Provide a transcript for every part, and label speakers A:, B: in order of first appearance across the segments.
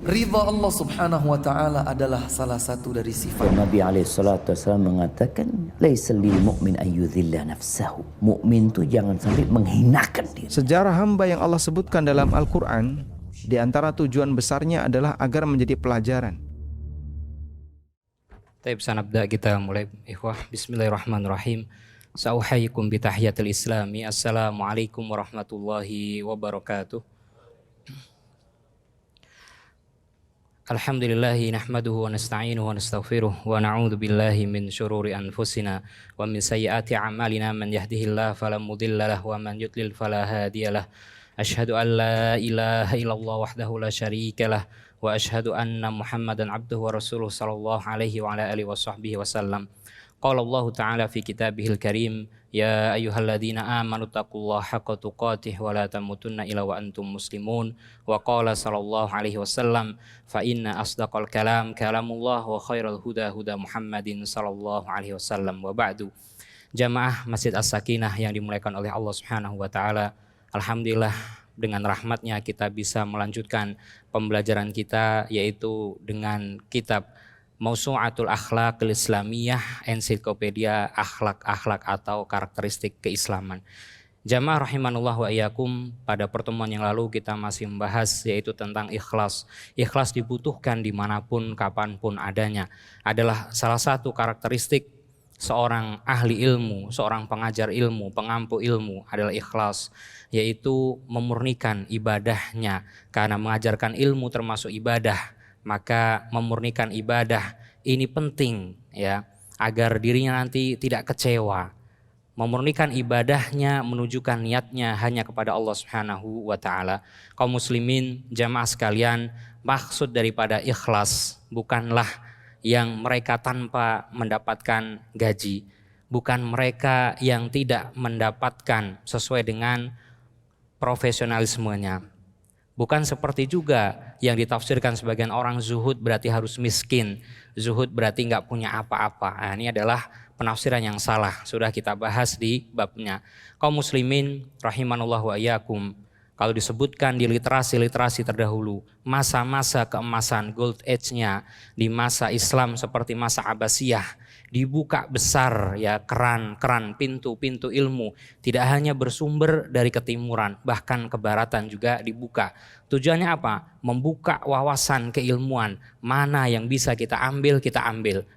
A: Ridha Allah subhanahu wa ta'ala adalah salah satu dari sifat.
B: Nabi SAW mengatakan, laisa lil mu'min ayyudhilla nafsahu. Mukmin itu jangan sampai menghinakan diri.
C: Sejarah hamba yang Allah sebutkan dalam Al-Quran, di antara tujuan besarnya adalah agar menjadi pelajaran.
D: Baik, sanabda kita mulai. Ikhwah, bismillahirrahmanirrahim. Sa'uhayyikum bitahiyatil islami. Assalamualaikum warahmatullahi wabarakatuh. Alhamdulillahi nahmaduhu wa nasta'inuhu wa nastaghfiruh wa na'udzu billahi min syururi anfusina wa min sayyiati a'malina. Man yahdihillahu fala mudilla lahu wa man yudlil fala hadiyalah. Asyhadu an la ilaha illallah wahdahu la syarika lah wa asyhadu anna Muhammadan abduhu wa rasuluh sallallahu alaihi wa ala alihi wa sahbihi wasallam. Qala Allah ta'ala fi kitabihil karim, ya ayyuhalladzina amanu taqullaha haqqa tuqatih wa la tamutunna illa wa antum muslimun. Wa qala sallallahu alaihi wasallam, fa inna asdaqal kalam kalamullah wa khairal huda huda Muhammadin sallallahu alaihi wasallam. Wa ba'du. Jamaah Masjid As-Sakinah yang dimuliakan oleh Allah Subhanahu wa taala, alhamdulillah dengan rahmatnya kita bisa melanjutkan pembelajaran kita, yaitu dengan kitab Mausu'atul Akhlaqil Islamiyah, ensiklopedia akhlak-akhlak atau karakteristik keislaman. Jamaah rahimanullah wa iyyakum, pada pertemuan yang lalu kita masih membahas yaitu tentang ikhlas. Ikhlas dibutuhkan dimanapun, kapanpun adanya. Adalah salah satu karakteristik seorang ahli ilmu, seorang pengajar ilmu, pengampu ilmu adalah ikhlas, yaitu memurnikan ibadahnya. Karena mengajarkan ilmu termasuk ibadah, maka memurnikan ibadah ini penting ya, agar dirinya nanti tidak kecewa. Memurnikan ibadahnya, menunjukkan niatnya hanya kepada Allah Subhanahu wa taala. Kaum muslimin, jamaah sekalian, maksud daripada ikhlas bukanlah yang mereka tanpa mendapatkan gaji, bukan mereka yang tidak mendapatkan sesuai dengan profesionalismenya. Bukan seperti juga yang ditafsirkan sebagian orang, zuhud berarti harus miskin, zuhud berarti nggak punya apa-apa. Nah, ini adalah penafsiran yang salah, sudah kita bahas di babnya. Kaum muslimin rahimanullah wa iyyakum, kalau disebutkan di literasi terdahulu, masa-masa keemasan gold age-nya di masa Islam seperti masa Abbasiyah, dibuka besar ya keran pintu-pintu ilmu, tidak hanya bersumber dari ketimuran, bahkan ke baratan juga dibuka. Tujuannya apa? Membuka wawasan keilmuan, mana yang bisa kita ambil.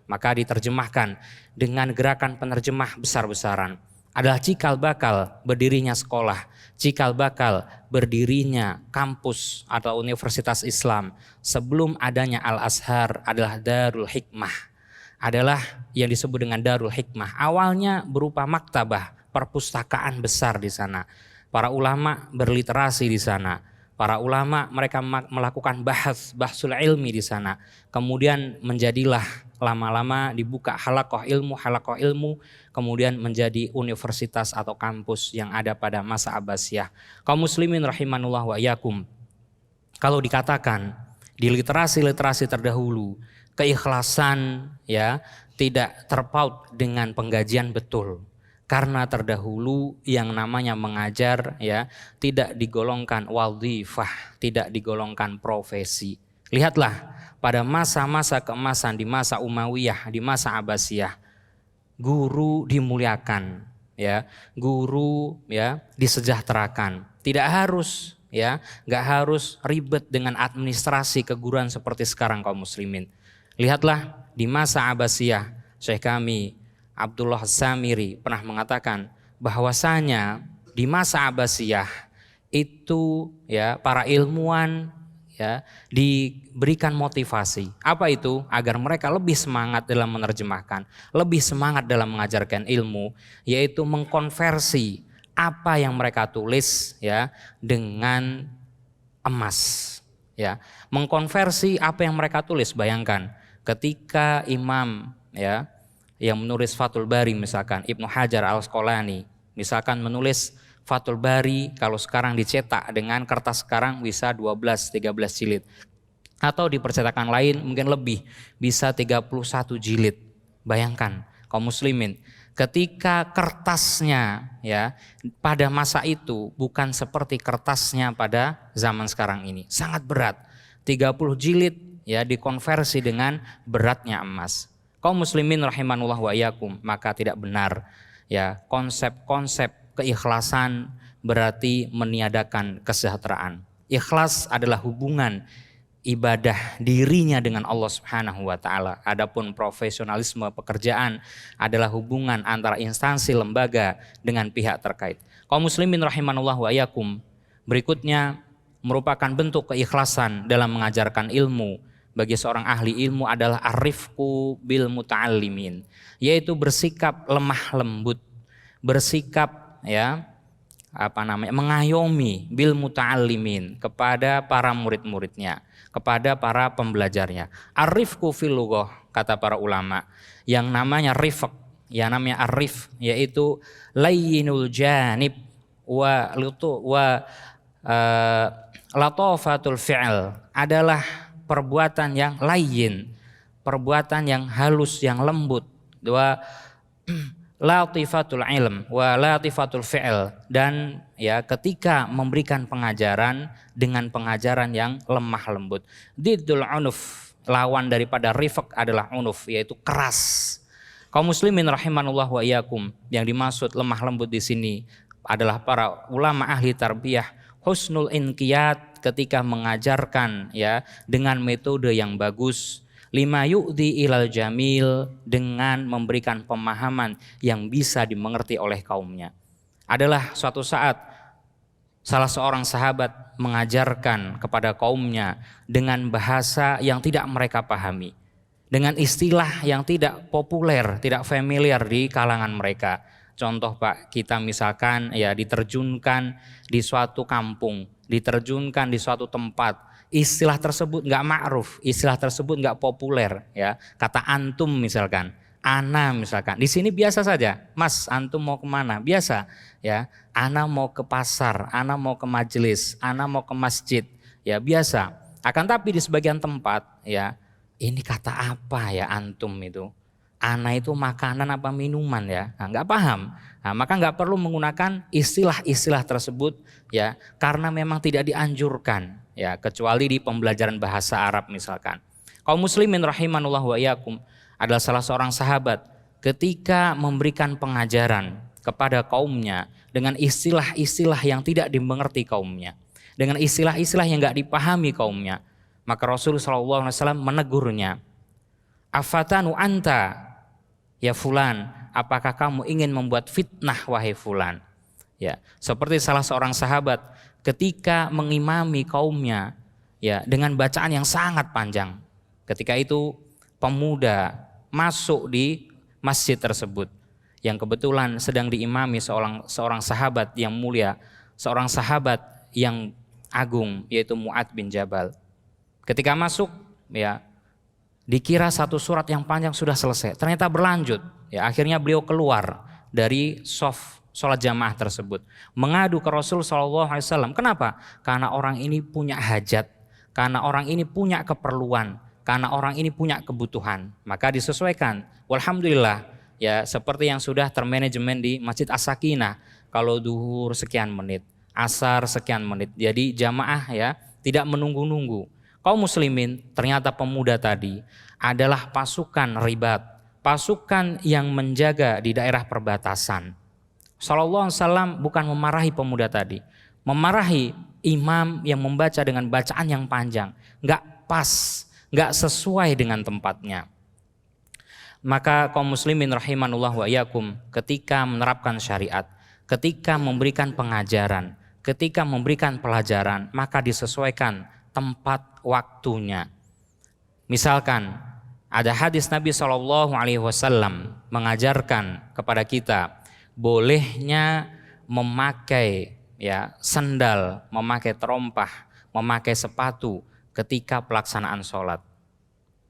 D: Maka diterjemahkan dengan gerakan penerjemah besar-besaran. Adalah cikal bakal berdirinya sekolah, cikal bakal berdirinya kampus atau universitas Islam. Sebelum adanya Al-Azhar adalah Darul Hikmah, adalah yang disebut dengan Darul Hikmah. Awalnya berupa maktabah, perpustakaan besar di sana. Para ulama berliterasi di sana. Para ulama mereka melakukan bahsul ilmi di sana. Kemudian menjadilah lama-lama dibuka halakoh ilmu, kemudian menjadi universitas atau kampus yang ada pada masa Abbasiyah. Kaum muslimin rahimanullah wa iyyakum, kalau dikatakan di literasi terdahulu, keikhlasan ya tidak terpaut dengan penggajian betul. Karena terdahulu yang namanya mengajar ya tidak digolongkan wazifah, tidak digolongkan profesi. Lihatlah pada masa-masa keemasan di masa Umayyah, di masa Abbasiyah, guru dimuliakan ya, guru ya disejahterakan. Tidak harus ya, enggak harus ribet dengan administrasi keguruan seperti sekarang kaum muslimin. Lihatlah di masa Abbasiyah, Syekh kami Abdullah Samiri pernah mengatakan bahwasanya di masa Abbasiyah itu ya para ilmuwan ya diberikan motivasi. Apa itu? Agar mereka lebih semangat dalam menerjemahkan, lebih semangat dalam mengajarkan ilmu, yaitu mengkonversi apa yang mereka tulis ya dengan emas ya. Mengkonversi apa yang mereka tulis. Bayangkan ketika imam ya yang menulis Fathul Bari, misalkan Ibnu Hajar Al-Asqalani, misalkan menulis Fathul Bari, kalau sekarang dicetak dengan kertas sekarang bisa 12-13 jilid, atau di percetakan lain mungkin lebih, bisa 31 jilid. Bayangkan kaum muslimin, ketika kertasnya ya pada masa itu bukan seperti kertasnya pada zaman sekarang ini, sangat berat. 30 jilid ya dikonversi dengan beratnya emas. Kaum muslimin rahimanullah wa iyyakum, maka tidak benar ya konsep-konsep keikhlasan berarti meniadakan kesejahteraan. Ikhlas adalah hubungan ibadah dirinya dengan Allah Subhanahu wa taala. Adapun profesionalisme pekerjaan adalah hubungan antara instansi lembaga dengan pihak terkait. Kaum muslimin rahimanullah wa iyyakum, berikutnya merupakan bentuk keikhlasan dalam mengajarkan ilmu bagi seorang ahli ilmu adalah arifku bil muta'allimin, yaitu bersikap lemah lembut, bersikap mengayomi bil muta'allimin kepada para murid-muridnya, kepada para pembelajarnya. Arifku fil lughah, kata para ulama, yang namanya rifq, yang namanya arif, yaitu layyinul janib wa latafatul fi'l, adalah perbuatan yang layyin, perbuatan yang halus, yang lembut. Dua, latifatul ilm wa latifatul fi'l, dan ya ketika memberikan pengajaran dengan pengajaran yang lemah lembut. Diddul unuf, lawan daripada rifq adalah unuf, yaitu keras. Kaum muslimin rahimanullah wa iyyakum, yang dimaksud lemah lembut di sini adalah para ulama ahli tarbiyah husnul inqiyad, ketika mengajarkan ya dengan metode yang bagus, lima yu'di ilal jamil, dengan memberikan pemahaman yang bisa dimengerti oleh kaumnya. Adalah suatu saat salah seorang sahabat mengajarkan kepada kaumnya dengan bahasa yang tidak mereka pahami, dengan istilah yang tidak populer, tidak familiar di kalangan mereka. Contoh Pak, kita misalkan ya diterjunkan di suatu kampung, diterjunkan di suatu tempat, istilah tersebut nggak ma'ruf, istilah tersebut nggak populer ya. Kata antum misalkan, ana misalkan, di sini biasa saja. Mas, antum mau kemana? Biasa ya. Ana mau ke pasar, ana mau ke majelis, ana mau ke masjid, ya biasa. Akan tapi di sebagian tempat ya, ini kata apa ya antum itu? Ana itu makanan apa minuman ya? Nah, nggak paham. Nah, maka nggak perlu menggunakan istilah-istilah tersebut ya, karena memang tidak dianjurkan ya, kecuali di pembelajaran bahasa Arab misalkan. Kaum muslimin rahimanullah wa iyyakum, adalah salah seorang sahabat ketika memberikan pengajaran kepada kaumnya dengan istilah-istilah yang tidak dimengerti kaumnya, dengan istilah-istilah yang nggak dipahami kaumnya, maka Rasulullah SAW menegurnya. Afatanu anta ya fulan, apakah kamu ingin membuat fitnah wahai fulan? Ya, seperti salah seorang sahabat ketika mengimami kaumnya ya dengan bacaan yang sangat panjang. Ketika itu pemuda masuk di masjid tersebut yang kebetulan sedang diimami seorang sahabat yang mulia, seorang sahabat yang agung, yaitu Mu'adz bin Jabal. Ketika masuk ya, dikira satu surat yang panjang sudah selesai, ternyata berlanjut. Ya, akhirnya beliau keluar dari sholat jamaah tersebut, mengadu ke Rasul SAW. Kenapa? Karena orang ini punya hajat, karena orang ini punya keperluan, karena orang ini punya kebutuhan. Maka disesuaikan. Walhamdulillah ya, seperti yang sudah termanajemen di Masjid As-Sakinah. Kalau duhur sekian menit, asar sekian menit. Jadi jamaah ya tidak menunggu-nunggu. Kaum muslimin, ternyata pemuda tadi adalah pasukan ribat, pasukan yang menjaga di daerah perbatasan. Sallallahu alaihi wasallam bukan memarahi pemuda tadi, memarahi imam yang membaca dengan bacaan yang panjang, nggak pas, nggak sesuai dengan tempatnya. Maka kaum muslimin rahimanullah wa iyyakum, ketika menerapkan syariat, ketika memberikan pengajaran, ketika memberikan pelajaran, maka disesuaikan tempat waktunya. Misalkan ada hadis Nabi SAW mengajarkan kepada kita bolehnya memakai ya sandal, memakai terompah, memakai sepatu ketika pelaksanaan sholat.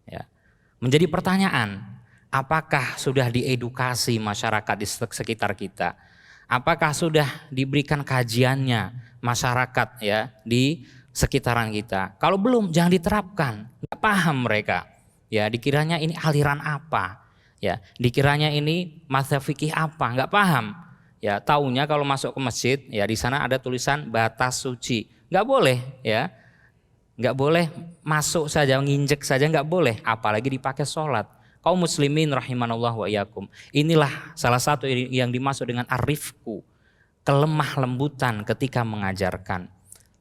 D: Ya. Menjadi pertanyaan, apakah sudah diedukasi masyarakat di sekitar kita? Apakah sudah diberikan kajiannya masyarakat ya di sekitaran kita? Kalau belum, jangan diterapkan. Nggak paham mereka. Ya, dikiranya ini aliran apa? Ya, dikiranya ini mazhab fikih apa? Nggak paham. Ya, taunya kalau masuk ke masjid, ya di sana ada tulisan batas suci. Nggak boleh, ya. nggak boleh masuk saja, nginjek saja nggak boleh, apalagi dipakai sholat. Kaum muslimin rahimanallah wa iyyakum. Inilah salah satu yang dimaksud dengan arifku, kelemah lembutan ketika mengajarkan.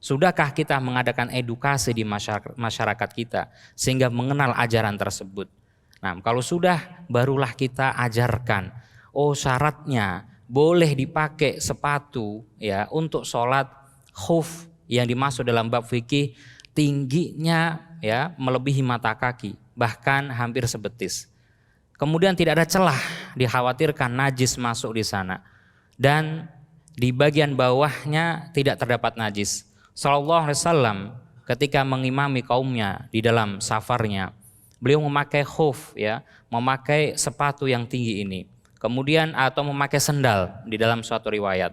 D: Sudahkah kita mengadakan edukasi di masyarakat kita sehingga mengenal ajaran tersebut? Nah, kalau sudah, barulah kita ajarkan. Oh, syaratnya boleh dipakai sepatu ya untuk sholat, khuf yang dimaksud dalam bab fikih tingginya ya melebihi mata kaki, bahkan hampir sebetis. Kemudian tidak ada celah, dikhawatirkan najis masuk di sana, dan di bagian bawahnya tidak terdapat najis. Sallallahu alaihi wasallam ketika mengimami kaumnya di dalam safarnya, beliau memakai khuf ya, memakai sepatu yang tinggi ini. Kemudian atau memakai sendal di dalam suatu riwayat.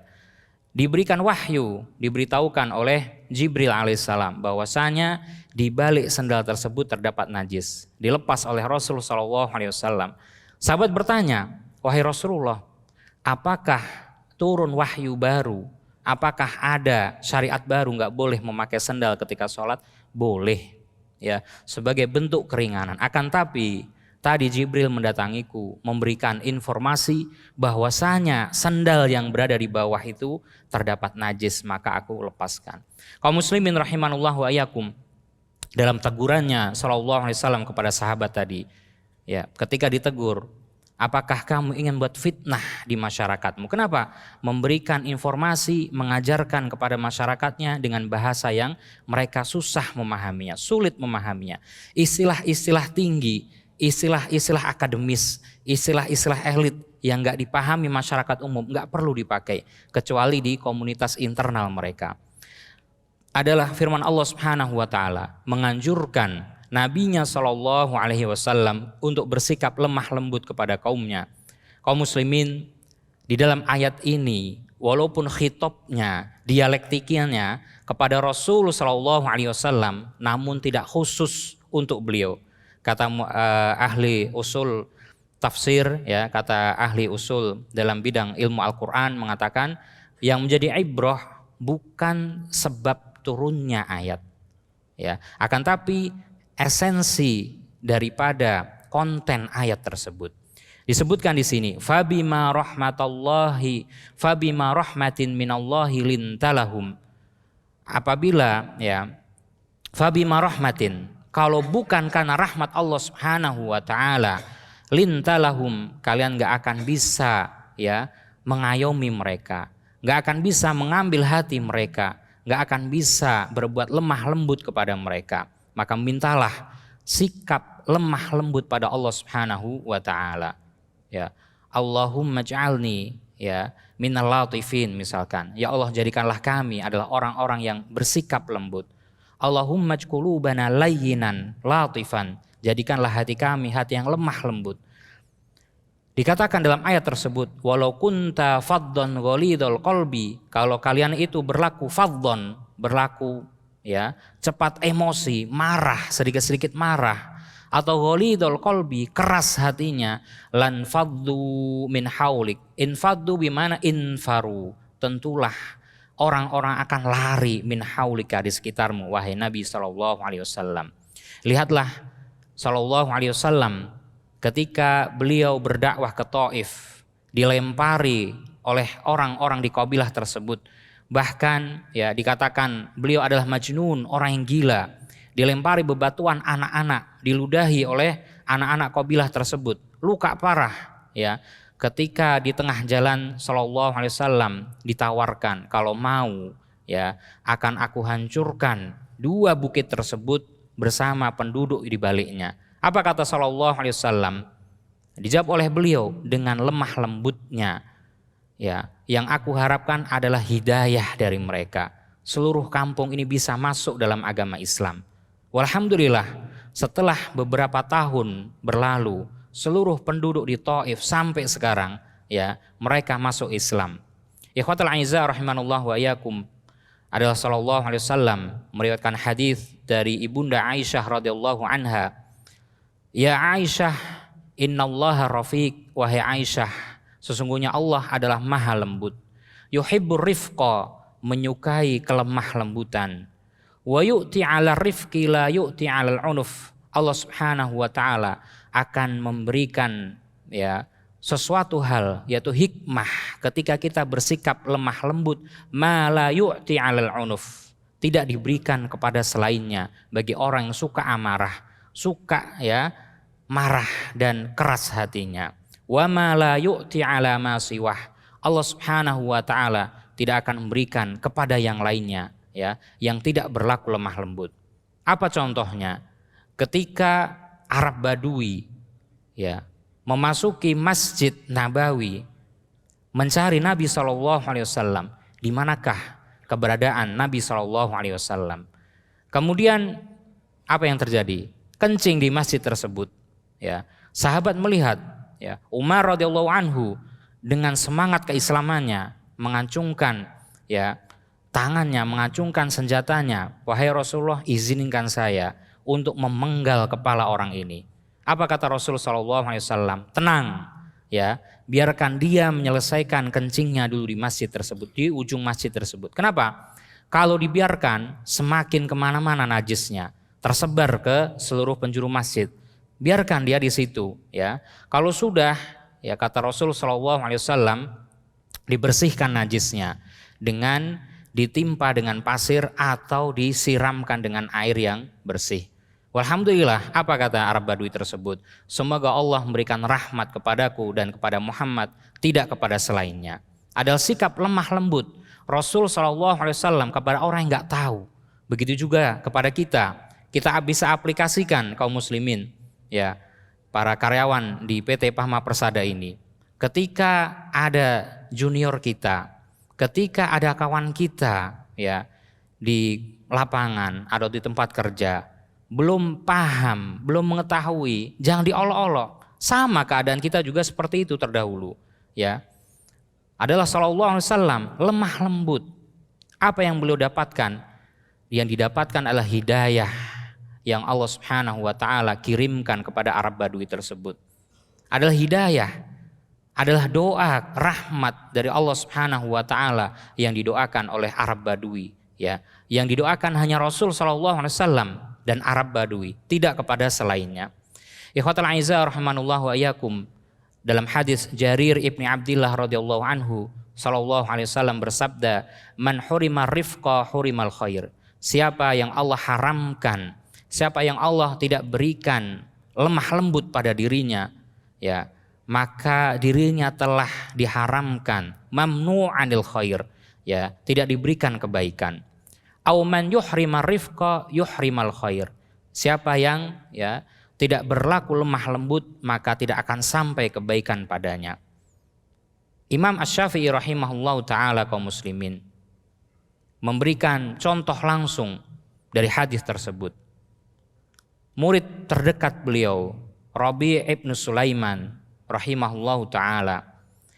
D: Diberikan wahyu, diberitahukan oleh Jibril alaihissalam bahwasanya di balik sendal tersebut terdapat najis. Dilepas oleh Rasul sallallahu alaihi wasallam. Sahabat bertanya, "Wahai Rasulullah, apakah turun wahyu baru? Apakah ada syariat baru nggak boleh memakai sendal ketika sholat?" Boleh, ya, sebagai bentuk keringanan. Akan tapi tadi Jibril mendatangiku memberikan informasi bahwasanya sendal yang berada di bawah itu terdapat najis, maka aku lepaskan. Kaum muslimin rahimanullah wa iyyakum, dalam tegurannya sallallahu alaihi wasallam kepada sahabat tadi, ya, ketika ditegur, apakah kamu ingin buat fitnah di masyarakatmu? Kenapa? Memberikan informasi, mengajarkan kepada masyarakatnya dengan bahasa yang mereka susah memahaminya, sulit memahaminya. Istilah-istilah tinggi, istilah-istilah akademis, istilah-istilah elit yang gak dipahami masyarakat umum gak perlu dipakai kecuali di komunitas internal mereka. Adalah firman Allah Subhanahu wa taala menganjurkan nabinya sallallahu alaihi wasallam untuk bersikap lemah lembut kepada kaumnya. Kaum muslimin, di dalam ayat ini walaupun khitabnya, dialektiknya kepada Rasul sallallahu alaihi wasallam namun tidak khusus untuk beliau. Kata ahli usul tafsir ya, kata ahli usul dalam bidang ilmu Al-Qur'an mengatakan yang menjadi ibrah bukan sebab turunnya ayat ya, akan tapi esensi daripada konten ayat tersebut. Disebutkan di sini, fabima rahmatin minallahi lintalahum. Apabila ya, fabima rahmatin, kalau bukan karena rahmat Allah Subhanahu wa taala, lintalahum, kalian enggak akan bisa ya mengayomi mereka, enggak akan bisa mengambil hati mereka, enggak akan bisa berbuat lemah lembut kepada mereka. Maka mintalah sikap lemah lembut pada Allah Subhanahu wa taala. Ya, Allahumma ij'alni ya minal latifin misalkan. Ya Allah, jadikanlah kami adalah orang-orang yang bersikap lembut. Allahumma ij'qulubana layyinan latifan. Jadikanlah hati kami hati yang lemah lembut. Dikatakan dalam ayat tersebut, walau kunta faddan ghalidul qalbi, kalau kalian itu berlaku faddan, berlaku ya cepat emosi, marah, sedikit-sedikit marah, atau ghalidul qalbi, keras hatinya, lan faddu min haulik. Infaddu bimana infaru, tentulah orang-orang akan lari min haulika, di sekitarmu wahai Nabi sallallahu alaihi wasallam. Lihatlah sallallahu alaihi wasallam ketika beliau berdakwah ke Taif, dilempari oleh orang-orang di kabilah tersebut. Bahkan ya dikatakan beliau adalah majnun, orang yang gila. Dilempari bebatuan anak-anak, diludahi oleh anak-anak kabilah tersebut. Luka parah ya. Ketika di tengah jalan sallallahu alaihi wasallam ditawarkan, kalau mau ya akan aku hancurkan dua bukit tersebut bersama penduduk di baliknya. Apa kata sallallahu alaihi wasallam? Dijawab oleh beliau dengan lemah lembutnya, ya, yang aku harapkan adalah hidayah dari mereka. Seluruh kampung ini bisa masuk dalam agama Islam. Walhamdulillah, setelah beberapa tahun berlalu, seluruh penduduk di Taif sampai sekarang ya mereka masuk Islam. Ikhwatul aizah rahimanallah wa iyyakum, adalah sallallahu alaihi wasallam meriwayatkan hadis dari ibunda Aisyah radhiyallahu anha. Ya Aisyah, innallaha rafiq, wahai Aisyah, sesungguhnya Allah adalah maha lembut. Yuhibbur rifqa, menyukai kelemah lembutan. Wa yu'ti 'ala rifqi la yu'ti 'alal 'unuf. Allah Subhanahu wa taala akan memberikan ya sesuatu hal, yaitu hikmah ketika kita bersikap lemah lembut, ma la yu'ti 'alal 'unuf. Tidak diberikan kepada selainnya bagi orang yang suka amarah, suka ya marah dan keras hatinya. Wa ma la yu'ti 'ala ma siwah. Allah Subhanahu wa taala tidak akan memberikan kepada yang lainnya ya, yang tidak berlaku lemah lembut. Apa contohnya? Ketika Arab Badui ya memasuki Masjid Nabawi mencari Nabi SAW, di manakah keberadaan Nabi SAW? Kemudian apa yang terjadi? Kencing di masjid tersebut. Ya, sahabat melihat, ya, Umar radhiyallahu anhu dengan semangat keislamannya mengacungkan, ya, tangannya, mengacungkan senjatanya. Wahai Rasulullah, izinkan saya untuk memenggal kepala orang ini. Apa kata Rasulullah SAW? Tenang, ya, biarkan dia menyelesaikan kencingnya dulu di masjid tersebut, di ujung masjid tersebut. Kenapa? Kalau dibiarkan semakin kemana-mana najisnya, tersebar ke seluruh penjuru masjid. Biarkan dia di situ, ya. Kalau sudah, ya, kata Rasulullah SAW, dibersihkan najisnya dengan ditimpa dengan pasir atau disiramkan dengan air yang bersih. Walhamdulillah, apa kata Arab Badui tersebut? Semoga Allah memberikan rahmat kepadaku dan kepada Muhammad, tidak kepada selainnya. Adalah sikap lemah lembut Rasul SAW kepada orang yang nggak tahu. Begitu juga kepada kita. Kita bisa aplikasikan kaum muslimin, ya, para karyawan di PT Pahma Persada ini. Ketika ada junior kita, ketika ada kawan kita, ya, di lapangan atau di tempat kerja, belum paham, belum mengetahui, jangan diolok-olok. Sama keadaan kita juga seperti itu terdahulu, ya. Adalah sallallahu alaihi wasallam lemah lembut. Apa yang beliau dapatkan? Yang didapatkan adalah hidayah yang Allah Subhanahu wa taala kirimkan kepada Arab Badui tersebut. Adalah hidayah, adalah doa rahmat dari Allah Subhanahu wa taala yang didoakan oleh Arab Badui, ya. Yang didoakan hanya Rasul sallallahu alaihi wasallam dan Arab Badui, tidak kepada selainnya. Ikhwatal aizah rahimanallahu wa iyyakum, dalam hadis Jarir ibni Abdillah radhiyallahu anhu, sallallahu alaihi wasallam bersabda, man hurima rifqa hurimal khair. Siapa yang Allah haramkan, siapa yang Allah tidak berikan lemah lembut pada dirinya, ya, maka dirinya telah diharamkan, mamnu'anil khair, ya, tidak diberikan kebaikan. Au man yuhrimar rifqa yuhrimal khair. Siapa yang, ya, tidak berlaku lemah lembut, maka tidak akan sampai kebaikan padanya. Imam Asy-Syafi'i rahimahullahu taala kaum muslimin memberikan contoh langsung dari hadis tersebut. Murid terdekat beliau, Rabi' ibn Sulaiman rahimahullahu taala,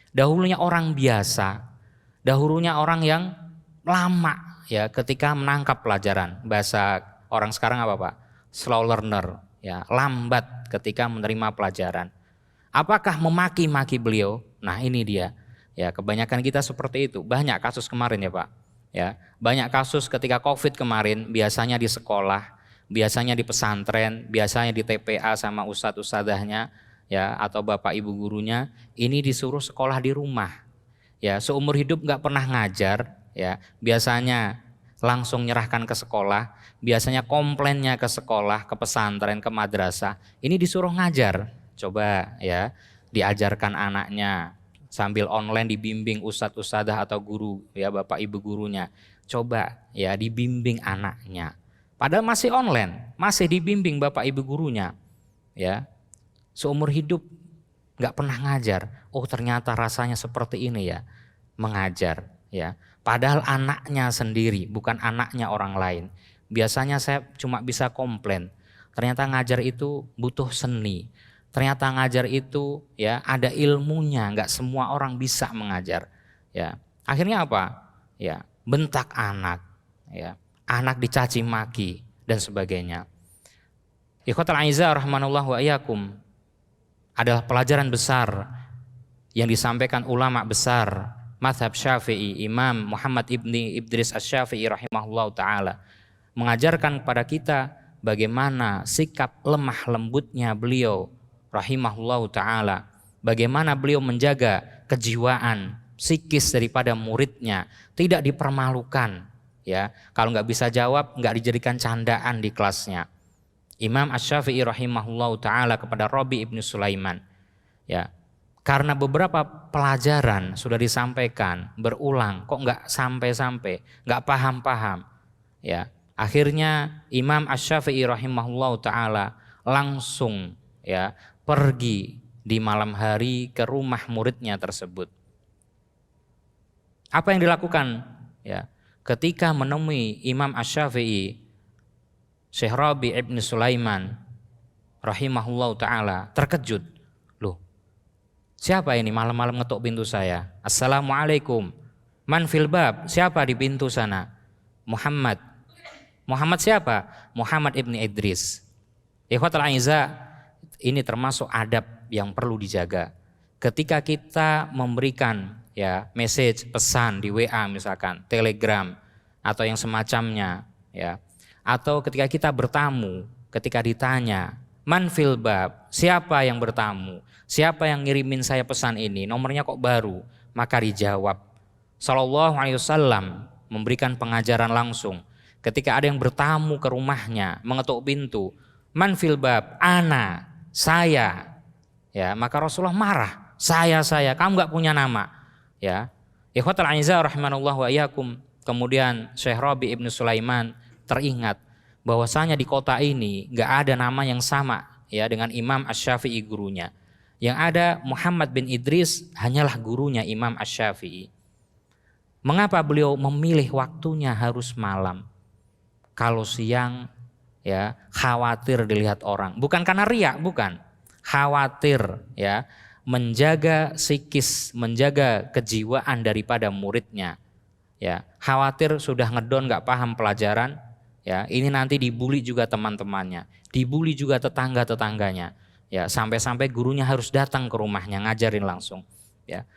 D: dahulunya orang biasa, dahulunya orang yang lama, ya, ketika menangkap pelajaran. Bahasa orang sekarang apa, Pak? Slow learner, ya, lambat ketika menerima pelajaran. Apakah memaki-maki beliau? Nah, ini dia. Ya, kebanyakan kita seperti itu. Banyak kasus kemarin, ya, Pak. Ya, banyak kasus ketika Covid kemarin, biasanya di sekolah, biasanya di pesantren, biasanya di TPA sama ustadz-ustadzahnya, ya, atau bapak ibu gurunya, ini disuruh sekolah di rumah. Ya, seumur hidup nggak pernah ngajar, ya, biasanya langsung nyerahkan ke sekolah, biasanya komplainnya ke sekolah, ke pesantren, ke madrasah. Ini disuruh ngajar, coba, ya, diajarkan anaknya sambil online dibimbing ustadz-ustadzah atau guru, ya, bapak ibu gurunya. Coba, ya, dibimbing anaknya. Padahal masih online, masih dibimbing bapak ibu gurunya, ya. Seumur hidup nggak pernah ngajar. Oh, ternyata rasanya seperti ini, ya, mengajar, ya. Padahal anaknya sendiri, bukan anaknya orang lain. Biasanya saya cuma bisa komplain. Ternyata ngajar itu butuh seni. Ternyata ngajar itu, ya, ada ilmunya. Nggak semua orang bisa mengajar, ya. Akhirnya apa? Ya, bentak anak, ya. Anak dicaci maki dan sebagainya. Ikhwatal aizah rahimanallahu wa iyyakum, adalah pelajaran besar yang disampaikan ulama besar mazhab Syafi'i, Imam Muhammad ibni Idris Asy-Syafi'i rahimahullahu taala. mengajarkan kepada kita bagaimana sikap lemah lembutnya beliau rahimahullahu taala, bagaimana beliau menjaga kejiwaan psikis daripada muridnya, tidak dipermalukan, ya. Kalau nggak bisa jawab, nggak dijadikan candaan di kelasnya. Imam Asy-Syafi'i rahimahullahu taala kepada Rabi ibnu Sulaiman, ya, karena beberapa pelajaran sudah disampaikan berulang, kok nggak sampai-sampai, nggak paham-paham, ya. Akhirnya Imam Asy-Syafi'i rahimahullahu taala langsung, ya, pergi di malam hari ke rumah muridnya tersebut. Apa yang dilakukan? Ya, ketika menemui Imam Asy-Syafi'i, Syekh Rabi ibn Sulaiman rahimahullahu taala terkejut. Loh, siapa ini malam-malam ngetok pintu saya? Assalamualaikum. Man fil bab? Siapa di pintu sana? Muhammad. Muhammad siapa? Muhammad ibn Idris. Ikhwatul aiza, ini termasuk adab yang perlu dijaga. Ketika kita memberikan, ya, message, pesan di WA misalkan, Telegram atau yang semacamnya, ya, atau ketika kita bertamu, ketika ditanya man fil bab, siapa yang bertamu, siapa yang ngirimin saya pesan ini, nomornya kok baru, maka dijawab. Sallallahu alaihi wasallam memberikan pengajaran langsung. Ketika ada yang bertamu ke rumahnya, mengetuk pintu, man fil bab, ana, saya, ya, maka Rasulullah marah, saya, kamu nggak punya nama, ya. Ikhwatul aiza rahimanallah wa iyyakum. Kemudian Syekh Rabi ibnu Sulaiman teringat bahwasanya di kota ini nggak ada nama yang sama, ya, dengan Imam Asy-Syafi'i gurunya. Yang ada Muhammad bin Idris hanyalah gurunya Imam Asy-Syafi'i. Mengapa beliau memilih waktunya harus malam? Kalau siang, ya, khawatir dilihat orang. Bukan karena riya, bukan. Khawatir, ya, menjaga psikis, menjaga kejiwaan daripada muridnya. Ya, khawatir sudah ngedon nggak paham pelajaran, ya, ini nanti dibully juga teman-temannya, dibully juga tetangga-tetangganya, ya, sampai-sampai gurunya harus datang ke rumahnya ngajarin langsung, ya.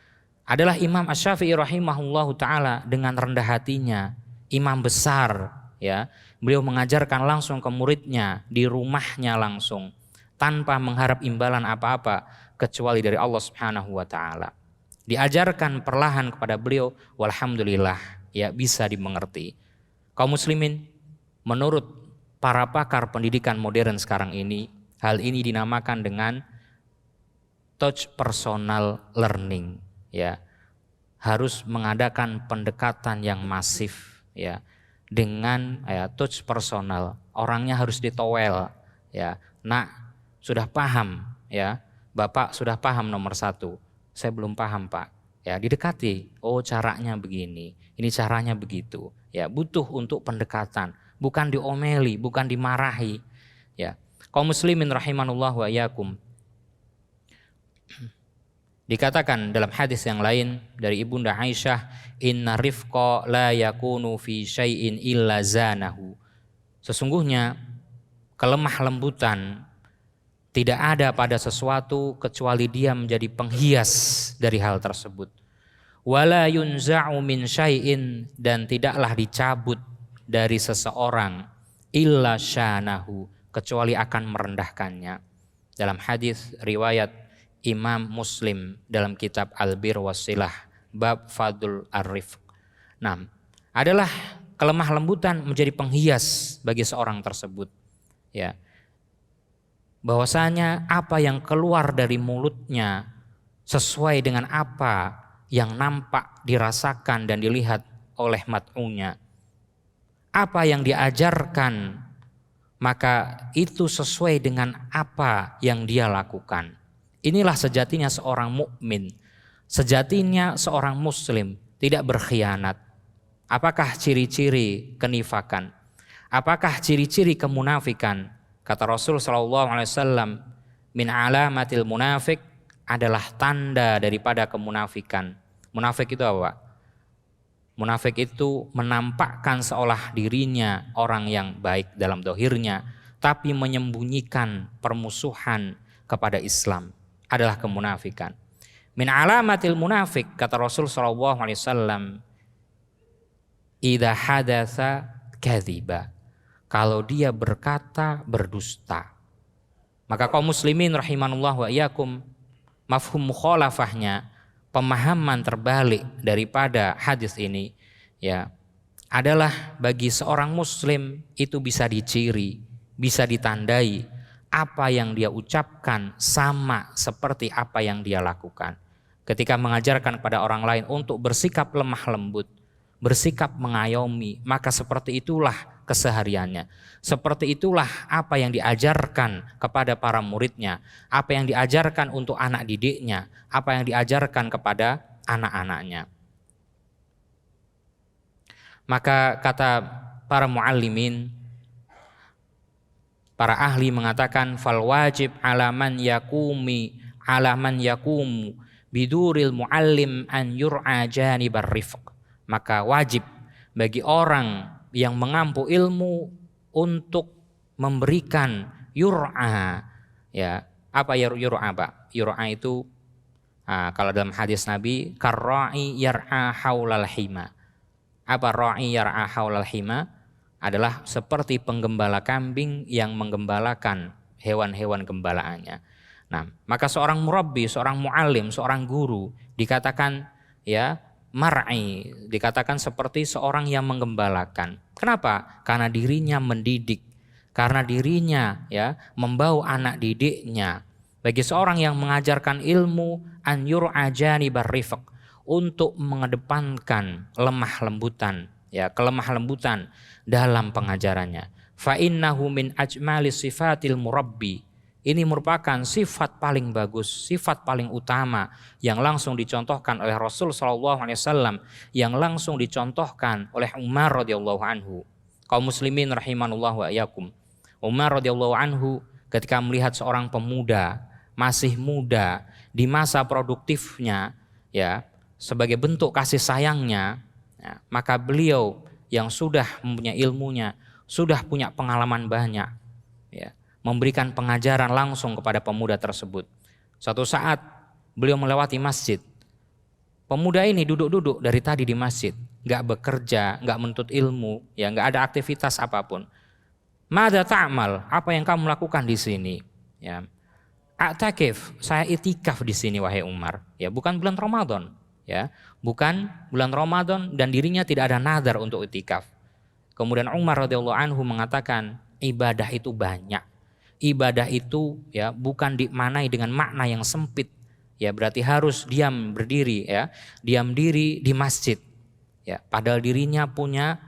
D: Adalah Imam Asy-Syafi'i rahimahullahu taala dengan rendah hatinya, imam besar, ya. Beliau mengajarkan langsung ke muridnya di rumahnya langsung tanpa mengharap imbalan apa-apa kecuali dari Allah Subhanahu wa taala. Diajarkan perlahan kepada beliau, walhamdulillah, ya, bisa dimengerti. Kaum muslimin, menurut para pakar pendidikan modern sekarang ini, hal ini dinamakan dengan touch personal learning, ya. Harus mengadakan pendekatan yang masif, ya, dengan, ya, touch personal. Orangnya harus ditowel, ya. Nak, sudah paham, ya. Bapak sudah paham nomor 1. Saya belum paham, Pak. Ya, didekati. Oh, caranya begini. Ini caranya begitu. Ya, butuh untuk pendekatan. Bukan diomeli, bukan dimarahi, ya. Kaum muslimin rahimanullah wa iyyakum. Dikatakan dalam hadis yang lain dari Ibunda Aisyah, inna rifqa la yakunu fi syai'in illa zanahu. Sesungguhnya kelemah lembutan tidak ada pada sesuatu kecuali dia menjadi penghias dari hal tersebut. Wala yunza'u min syai'in, dan tidaklah dicabut dari seseorang illa syanahu, kecuali akan merendahkannya. Dalam hadis riwayat Imam Muslim dalam kitab Al-Bir Wasilah bab Fadul Ar-Rifq. Nah, adalah kelemah lembutan menjadi penghias bagi seorang tersebut, ya. Bahwasanya apa yang keluar dari mulutnya sesuai dengan apa yang nampak, dirasakan dan dilihat oleh mat'unya. Apa yang diajarkan, maka itu sesuai dengan apa yang dia lakukan. Inilah sejatinya seorang mukmin, sejatinya seorang muslim, tidak berkhianat. Apakah ciri-ciri kenifakan? Apakah ciri-ciri kemunafikan? Kata Rasul SAW, min alamatil munafik, adalah tanda daripada kemunafikan. Munafik itu apa? Munafik itu menampakkan seolah dirinya orang yang baik dalam dohirnya, tapi menyembunyikan permusuhan kepada Islam, adalah kemunafikan. Min alamatil munafik, kata Rasul SAW, idza hadatsa kadziba. kalau dia berkata berdusta. Maka kaum muslimin rahimanullah wa iyyakum, mafhum mukhalafahnya, pemahaman terbalik daripada hadis ini ya adalah bagi seorang muslim itu bisa diciri, bisa ditandai apa yang dia ucapkan sama seperti apa yang dia lakukan. Ketika mengajarkan kepada orang lain untuk bersikap lemah lembut, bersikap mengayomi, maka seperti itulah kesehariannya. Seperti itulah apa yang diajarkan kepada para muridnya, apa yang diajarkan untuk anak didiknya, apa yang diajarkan kepada anak-anaknya. Maka kata para muallimin, para ahli mengatakan fal wajib alaman yakumu biduril muallim an yur'a janibar rifq. Maka wajib bagi orang yang mengampu ilmu untuk memberikan yur'a. Ya, apa yur'a, Pak? Yur'a itu kalau dalam hadis Nabi karra'i yar'a haulal hima. Apa ra'i yar'a haulal hima? Adalah seperti penggembala kambing yang menggembalakan hewan-hewan gembalaannya. Nah, maka seorang murabbi, seorang muallim, seorang guru dikatakan ya mar'i, dikatakan seperti seorang yang menggembalakan. Kenapa? Karena dirinya mendidik, karena dirinya ya membawa anak didiknya. Bagi seorang yang mengajarkan ilmu an yur'a janibar rifq, untuk mengedepankan lemah lembutan, ya kelemah lembutan dalam pengajarannya. Fa innahu min ajmali sifatil murabbi. Ini merupakan sifat paling bagus, sifat paling utama yang langsung dicontohkan oleh Rasul SAW, yang langsung dicontohkan oleh Umar radhiyallahu anhu. Kaum muslimin rahimanullah wa iyyakum. Umar radhiyallahu anhu ketika melihat seorang pemuda masih muda di masa produktifnya, ya sebagai bentuk kasih sayangnya, ya, maka beliau yang sudah mempunyai ilmunya, sudah punya pengalaman banyak, ya, memberikan pengajaran langsung kepada pemuda tersebut. Suatu saat beliau melewati masjid. Pemuda ini duduk-duduk dari tadi di masjid, nggak bekerja, nggak menuntut ilmu, ya nggak ada aktivitas apapun. Madza ta'mal? Apa yang kamu lakukan di sini? Ya, a'takif, saya itikaf di sini wahai Umar. Ya, bukan bulan Ramadan. Ya, bukan bulan Ramadan dan dirinya tidak ada nazar untuk itikaf. Kemudian Umar radhiyallahu anhu mengatakan ibadah itu banyak. Ibadah itu ya bukan dimaknai dengan makna yang sempit. Ya, berarti harus diam berdiri ya, diam diri di masjid. Ya, padahal dirinya punya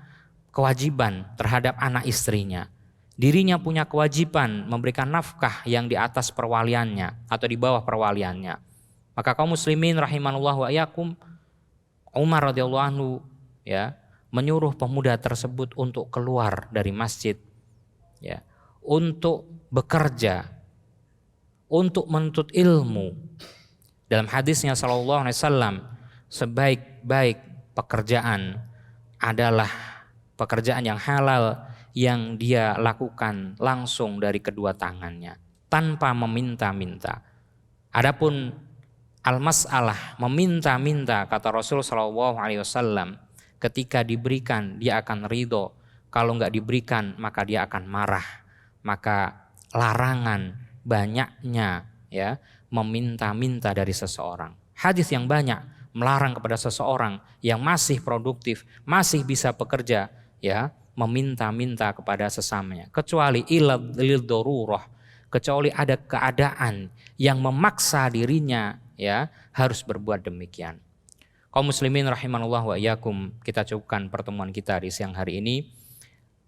D: kewajiban terhadap anak istrinya. Dirinya punya kewajiban memberikan nafkah yang di atas perwaliannya atau di bawah perwaliannya. Maka kaum muslimin rahimanullah wa iyyakum, Umar radhiyallahu anhu ya menyuruh pemuda tersebut untuk keluar dari masjid, ya, untuk bekerja, untuk menuntut ilmu. Dalam hadisnya sallallahu alaihi wasallam, sebaik-baik pekerjaan adalah pekerjaan yang halal yang dia lakukan langsung dari kedua tangannya tanpa meminta-minta. Adapun al-mas'alah meminta-minta, kata Rasul sallallahu alaihi wasallam, ketika diberikan dia akan ridho, kalau enggak diberikan maka dia akan marah. Maka larangan banyaknya ya meminta-minta dari seseorang. Hadis yang banyak melarang kepada seseorang yang masih produktif, masih bisa bekerja ya meminta-minta kepada sesamanya, kecuali ilal darurah, kecuali ada keadaan yang memaksa dirinya ya harus berbuat demikian. Kaum muslimin rahimanullah wa iyyakum, kita cukupkan pertemuan kita di siang hari ini.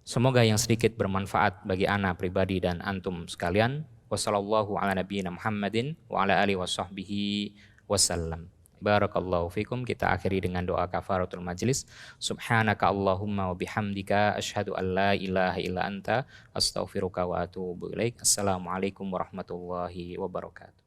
D: Semoga yang sedikit bermanfaat bagi ana pribadi dan antum sekalian. Wassallallahu ala nabiyyina Muhammadin wa ala alihi washabbihi wasallam. Barakallahu fikum. Kita akhiri dengan doa kafaratul majlis. Subhanaka Allahumma wa bihamdika asyhadu an la ilaha illa anta astaghfiruka wa atubu ilaik. Assalamualaikum warahmatullahi wabarakatuh.